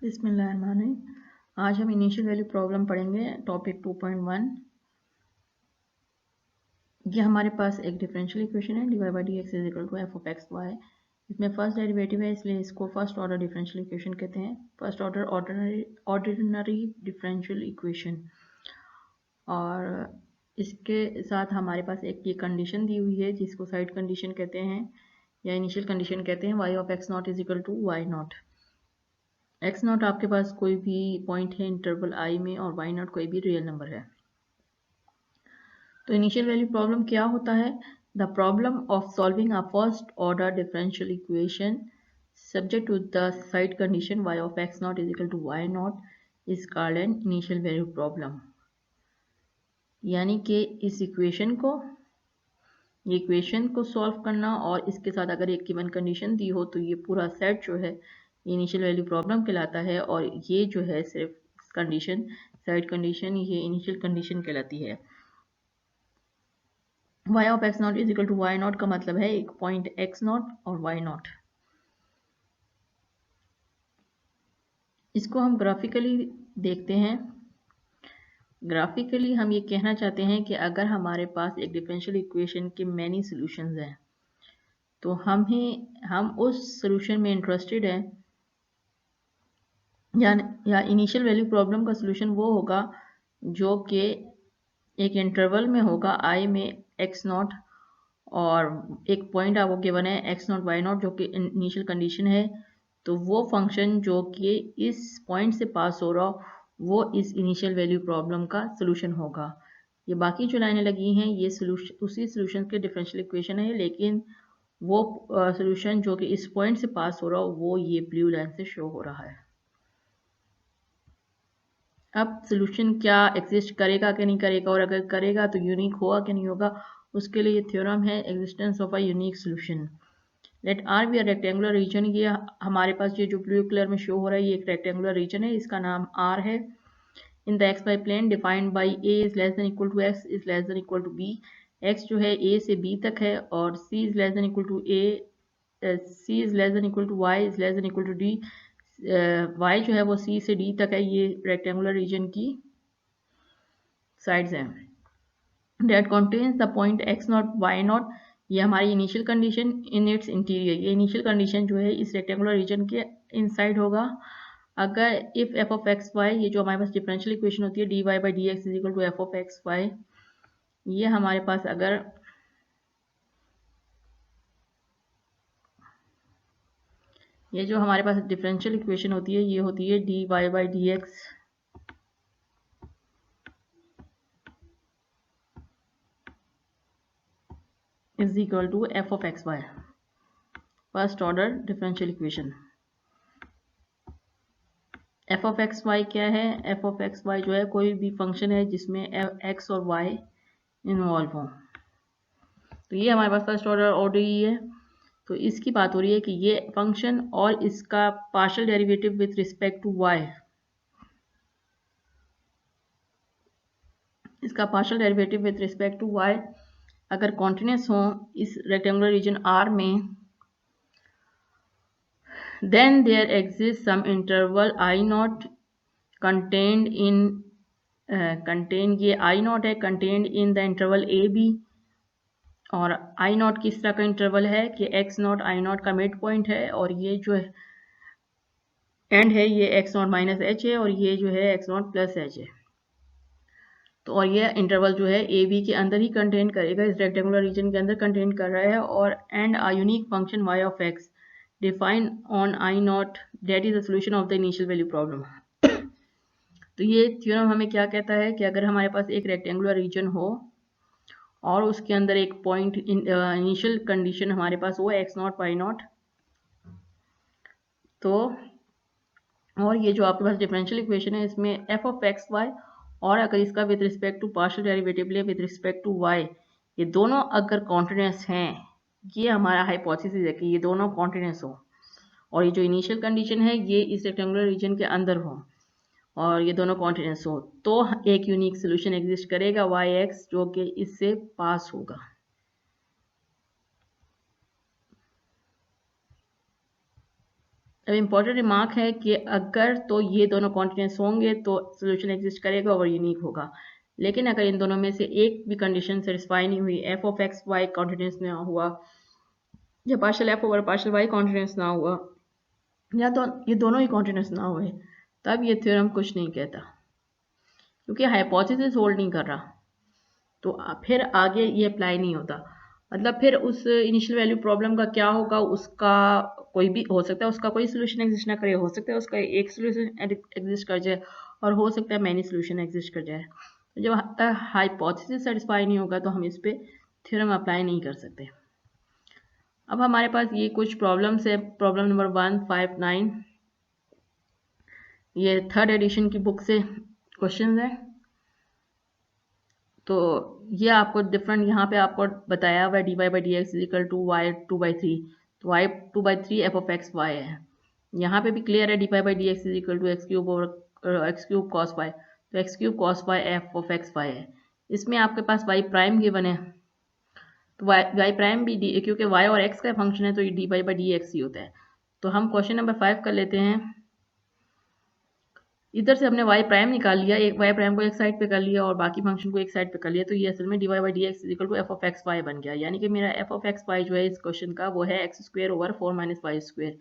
बिस्मिल्लाहिर्रहमानिर्रहीम। आज हम इनिशियल वैल्यू प्रॉब्लम पढ़ेंगे टॉपिक 2.1। ये हमारे पास एक डिफरेंशियल इक्वेशन है dy by d x is equal to f of x y. इसमें फर्स्ट डेरिवेटिव है इसलिए इसको फर्स्ट ऑर्डर डिफरेंशियल इक्वेशन कहते हैं, first order ordinary differential equation. और इसके साथ हमारे पास एक ये कंडीशन दी हुई है जिसको साइड कंडीशन कहते हैं या इनिशियल कंडीशन कहते हैं, y of x not is equal to y not. X not आपके पास कोई भी पॉइंट है इंटरवल आई में और वाई नॉट कोई भी रियल नंबर है। तो इनिशियल वैल्यू प्रॉब्लम क्या होता है? The problem of solving a first order differential equation subject to the side condition y of x not is equal to y not is called an initial value problem. यानी कि इस equation को solve करना और इसके साथ अगर एक गिवन कंडीशन दी हो तो ये पूरा सेट जो है इनिशियल वैल्यू प्रॉब्लम कहलाता है। और ये जो है सिर्फ कंडीशन साइड कंडीशन ये इनिशियल कंडीशन कहलाती है। y of x not is equal to y not का मतलब है एक पॉइंट एक्स नॉट और वाई नॉट। इसको हम ग्राफिकली देखते हैं। ग्राफिकली हम ये कहना चाहते हैं कि अगर हमारे पास एक डिफरेंशियल इक्वेशन के मैनी सॉल्यूशंस हैं तो हम उस सॉल्यूशन में इंटरेस्टेड हैं या इनिशियल वैल्यू प्रॉब्लम का सॉल्यूशन वो होगा जो कि एक इंटरवल में होगा आई में एक्स नॉट और एक पॉइंट आपको गिवन है एक्स नॉट वाई नॉट जो कि इनिशियल कंडीशन है। तो वो फंक्शन जो कि इस पॉइंट से पास हो रहा वो इस इनिशियल वैल्यू प्रॉब्लम का सॉल्यूशन होगा। ये बाकी जो लाइनें लगी हैं ये सॉल्यूशन उसी सॉल्यूशन के डिफरेंशियल इक्वेशन है, लेकिन वो सॉल्यूशन जो कि इस पॉइंट से पास हो रहा वो ये ब्लू लाइन से शो हो रहा है। अब सॉल्यूशन क्या एग्जिस्ट करेगा कि नहीं करेगा और अगर करेगा तो यूनिक होगा कि नहीं होगा, उसके लिए थ्योरम है existence of a unique solution. Let R be a rectangular region. ये हमारे पास ये जो ब्लू कलर में शो हो रहा है ये एक रेक्टेंगुलर रीजन है, इसका नाम आर है। In the x y plane defined by a is less than equal to x is less than equal to b. X जो है ए से बी तक है और c is less than equal to a, c is less than equal to y is less than equal to d. Y जो है वो c से डी तक है। ये रेक्टेंगुलर रीजन की साइड्स हैं। That contains the point x not y not. ये हमारी initial condition in its interior. ये इनिशियल कंडीशन जो है इस रेक्टेंगुलर रीजन के इनसाइड होगा। अगर if f of x y, ये जो हमारे पास डिफरेंशियल इक्वेशन होती है d y by d x is equal to f of x y, ये हमारे पास अगर ये जो हमारे पास डिफरेंशियल इक्वेशन होती है ये होती है d y by d x is equal to f of x y, first order differential equation. F of x y क्या है? एफ ऑफ एक्स वाई जो है कोई भी फंक्शन है जिसमें एक्स और वाई इन्वॉल्व हो। तो ये हमारे पास फर्स्ट ऑर्डर ODE है। तो इसकी बात हो रही है कि ये फंक्शन और इसका partial derivative with respect to y, इसका partial derivative with respect to y अगर कॉन्टिन्यूस हो इस रेक्टेंगुलर रीजन आर में, then there exists some interval I naught contained in ये I naught है contained in the interval a b। और I naught किस तरह का इंटरवल है कि x naught I naught का मिड पॉइंट है और ये जो एंड है ये x naught माइनस h है और ये जो है x naught प्लस h है। तो और ये इंटरवल जो है ए बी के अंदर ही कंटेन करेगा, इस रेक्टेंगुलर रीजन के अंदर कंटेन कर रहा है। और and a unique function y of x define on I not that is the solution of the initial value problem. तो ये थ्योरम हमें क्या कहता है कि अगर हमारे पास एक रेक्टेंगुलर रीजन हो और उसके अंदर एक पॉइंट इनिशियल कंडीशन हमारे पास हो x नॉट y नॉट, तो और ये जो आपके पास डिफरेंशियल इक्वेशन है इसमें एफ ऑफ एक्स वाई और अगर इसका with respect to partial derivative ले विद रिस्पेक्ट टू वाई, ये दोनों अगर कॉन्टिन्यूस हैं, ये हमारा हाइपोथेसिस है कि ये दोनों कॉन्टिन्यूस हो और ये जो इनिशियल कंडीशन है ये इस रेक्टेंगुलर रीजन के अंदर हो और ये दोनों कॉन्टिन्यूस हो, तो एक यूनिक सोल्यूशन एग्जिस्ट करेगा वाई एक्स जो कि इससे पास होगा। अब इम्पॉर्टेंट रिमार्क है कि अगर तो ये दोनों कॉन्टिन्यूस होंगे तो सोल्यूशन एग्जिस्ट करेगा और यूनिक होगा, लेकिन अगर इन दोनों में से एक भी कंडीशन सेटिस्फाई नहीं हुई, f of x y continuous ना हुआ या partial f over partial y continuous ना हुआ या तो ये दोनों ही कॉन्टिन्यूस ना हुए, तब ये थ्योरम कुछ नहीं कहता, क्योंकि हाइपोथेसिस होल्ड नहीं कर रहा, तो फिर आगे ये अप्लाई नहीं होता। मतलब फिर उस इनिशियल वैल्यू प्रॉब्लम का क्या होगा, उसका कोई भी हो सकता है, उसका कोई सोल्यूशन एग्जिस्ट ना करे, हो सकता है उसका एक सोल्यूशन एग्जिस्ट कर जाए और हो सकता है मैनी सोल्यूशन एग्जिस्ट कर जाए। तो जब तक हाइपोथेसिस सेटिस्फाई नहीं होगा तो हम इस पर थ्योरम अप्लाई नहीं कर सकते। अब हमारे पास ये कुछ प्रॉब्लम्स है। प्रॉब्लम नंबर 159, ये थर्ड एडिशन की बुक से क्वेश्चन है। तो ये आपको डिफरेंट यहाँ पे आपको बताया हुआ है d y by d x is equal to y 2/3, तो y 2/3 f of x y है। यहाँ पे भी क्लियर है d y by d x is equal to x cube और एक्स क्यूब कॉस वाई, तो x cube cos y f of x y है। इसमें आपके पास वाई प्राइम गिवन है, तो वाई प्राइम भी डी, क्योंकि वाई और एक्स का फंक्शन है तो ये d y by d x ही होता है। तो हम क्वेश्चन नंबर 5 कर लेते हैं। इधर से हमने वाई प्राइम निकाल लिया, एक वाई प्राइम को एक साइड पे कर लिया और बाकी फंक्शन को एक साइड पे कर लिया, तो ये असल में d y by d x equal to f of x y बन गया। यानी कि मेरा एफ ऑफ एक्स वाई जो है इस क्वेश्चन का वो है x square over 4 minus y square.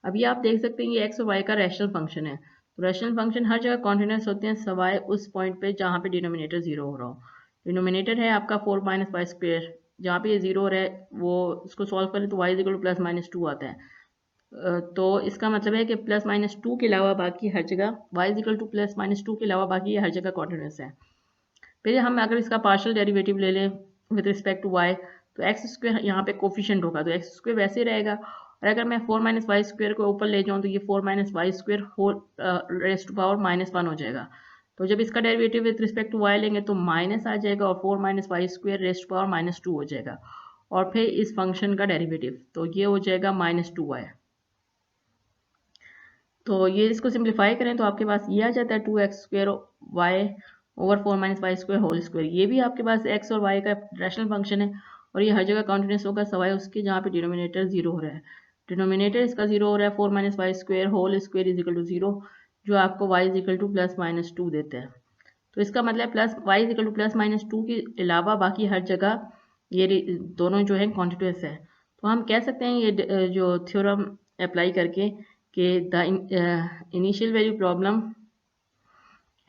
अभी आप देख सकते हैं ये एक्स और वाई का रैशनल फंक्शन है, तो रैशनल फंक्शन हर जगह कॉन्टिन्यूस होते हैं सवाए उस पॉइंट पे जहाँ पे डिनोमिनेटर जीरो हो रहा हो। डिनोमिनेटर है आपका 4 माइनस वाई स्क्वायर, जहाँ पे ये जीरो हो रहा है वो उसको सॉल्व करें तो y equal to plus minus 2 आता है। तो इसका मतलब है कि प्लस माइनस 2 के अलावा बाकी हर जगह y equal to plus minus 2 के अलावा बाकी हर जगह कॉन्टिन्यूस है। फिर हम अगर इसका पार्शियल डेरिवेटिव ले लें विद रिस्पेक्ट टू वाई, तो एक्स स्क्वायर यहाँ पे कोफिशिएंट होगा, तो एक्स स्क्वायर वैसे ही रहेगा। और अगर मैं 4 माइनस वाई स्क्वायर को ऊपर ले जाऊँ तो ये 4 minus y square whole raised to power -1 हो जाएगा। तो जब इसका derivative with respect to y लेंगे तो माइनस आ जाएगा और 4 minus y square raised to power -2 हो जाएगा। और फिर इस फंक्शन का डेरिवेटिव तो ये हो जाएगा -2y। तो ये इसको सिंप्लीफाई करें तो आपके पास ये आ जाता है 2x² y over 4 minus y square whole square. ये भी आपके पास x और y का रैशनल फंक्शन है और ये हर जगह कॉन्टिन्यूस होगा सवाए उसके जहाँ पे डिनोमिनेटर जीरो हो रहा है। डिनोमिनेटर इसका जीरो हो रहा है 4 minus y square whole square is equal to zero, जो आपको y is equal to plus minus 2 देता है। तो इसका मतलब plus y is equal to plus minus 2 के अलावा बाकी हर जगह ये दोनों जो है कॉन्टिन्यूस है। तो हम कह सकते हैं ये जो थ्योरम अप्लाई करके कि the initial value problem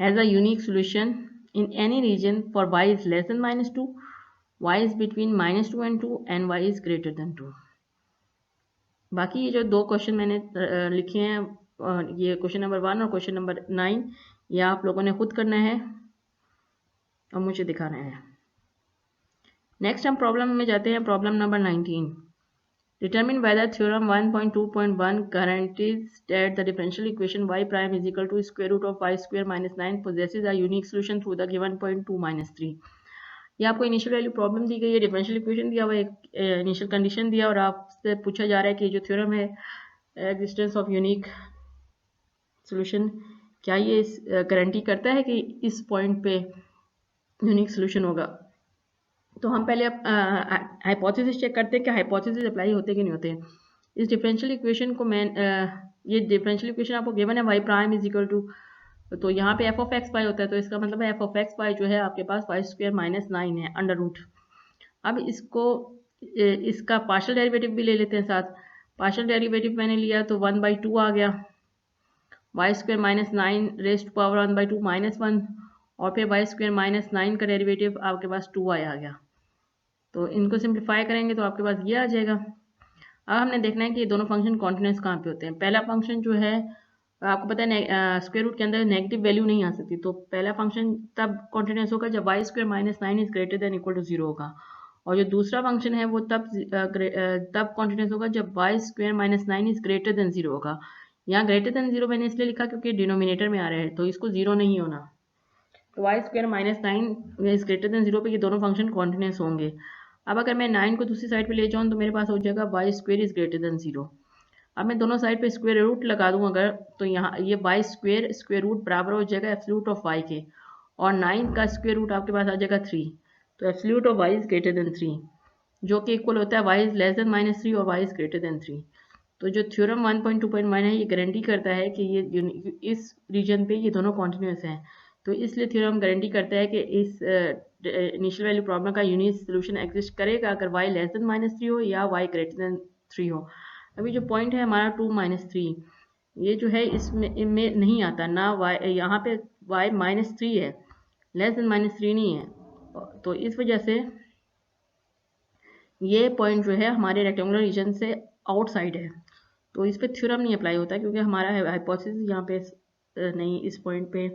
has a unique solution in any region for y is less than -2, y is between -2 and 2 and y is greater than 2। बाकी ये जो दो क्वेश्चन मैंने लिखे हैं, ये क्वेश्चन नंबर 1 और क्वेश्चन नंबर 9, ये आप लोगों ने खुद करना है और मुझे दिखाना है। नेक्स्ट हम प्रॉब्लम में जाते हैं, problem number 19। Determine whether theorem 1.2.1 guarantees that the differential equation y prime is equal to square root of y square minus 9 possesses a unique solution through the given point 2 minus 3। ये आपको initial value problem दी गई है, differential equation दिया हुआ है, एक initial condition दिया और आपसे पूछा जा रहा है कि जो थ्योरम है एग्जिस्टेंस ऑफ यूनिक सोल्यूशन, क्या ये गारंटी करता है कि इस पॉइंट पे यूनिक सोल्यूशन होगा। तो हम पहले हाइपोथेसिस चेक करते हैं कि हाइपोथेसिस अप्लाई होते कि नहीं होते। इस डिफरेंशियल इक्वेशन को मैं ये डिफरेंशियल इक्वेशन आपको गिवन है y prime is equal to, तो यहाँ पे एफ ऑफ एक्स वाई होता है, तो इसका मतलब है एफ ऑफ एक्स वाई जो है आपके पास वाई स्क्वायर माइनस 9 है अंडर रूट। अब इसको इसका पार्शियल डेरिवेटिव भी ले लेते हैं साथ। पार्शियल डेरिवेटिव मैंने लिया तो 1/2 आ गया, y square minus 9 raised power 1/2 -1 और फिर वाई स्क्वायर माइनस 9 का डेरिवेटिव आपके पास 2y आ गया। तो इनको सिंप्लीफाई करेंगे तो आपके पास ये आ जाएगा। अब हमने देखना है कि ये दोनों फंक्शन कॉन्टिन्यूस कहाँ पे होते हैं। पहला फंक्शन जो है आपको पता है स्क्वायर रूट के अंदर नेगेटिव वैल्यू नहीं आ सकती, तो पहला फंक्शन तब कॉन्टिन्यूस होगा जब y square minus 9 is greater than equal to 0 होगा, और जो दूसरा फंक्शन है वो तब कॉन्टिन्यूस होगा जब y square minus 9 is greater than 0 होगा। यहाँ ग्रेटर देन 0 मैंने इसलिए लिखा क्योंकि डिनोमिनेटर में आ रहा है, तो इसको 0 नहीं होना, तो y square minus 9 is greater than 0 पे ये दोनों फंक्शन कॉन्टिन्यूस होंगे। अब अगर मैं 9 को दूसरी साइड पे ले जाऊँ तो मेरे पास हो जाएगा y square is greater than 0। अब मैं दोनों साइड पे स्क्वायर रूट लगा दूँ अगर, तो यहाँ ये वाई स्क्वायर रूट बराबर हो जाएगा एब्सोल्यूट ऑफ वाई के, और 9 का स्क्वायर रूट आपके पास आ जाएगा 3, तो absolute of y is greater than 3 जो कि इक्वल होता है वाई इज लेस देन -3 और वाई इज ग्रेटर देन 3। तो जो थ्योरम 1.2.1 है ये गारंटी करता है कि ये इस रीजन पे ये दोनों कॉन्टिन्यूस हैं। तो इसलिए थ्योरम गारंटी करता है कि इस इनिशियल वैल्यू प्रॉब्लम का यूनिक सोल्यूशन एग्जिस्ट करेगा अगर y लेस देन -3 हो या y ग्रेटर देन 3 हो। अभी जो पॉइंट है हमारा 2 - 3, ये जो है इसमें इनमें नहीं आता ना, y यहाँ पे y -3 है, लेस देन -3 नहीं है। तो इस वजह से ये पॉइंट जो है हमारे रेक्टेंगुलर रीजन से आउटसाइड है, तो इस पे थ्योरम नहीं अप्लाई होता क्योंकि हमारा हाइपोथेसिस यहाँ पे नहीं, इस पॉइंट पे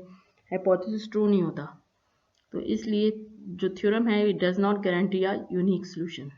हाइपोथेसिस ट्रू नहीं होता। तो इसलिए जो थ्योरम है it does not guarantee a unique solution.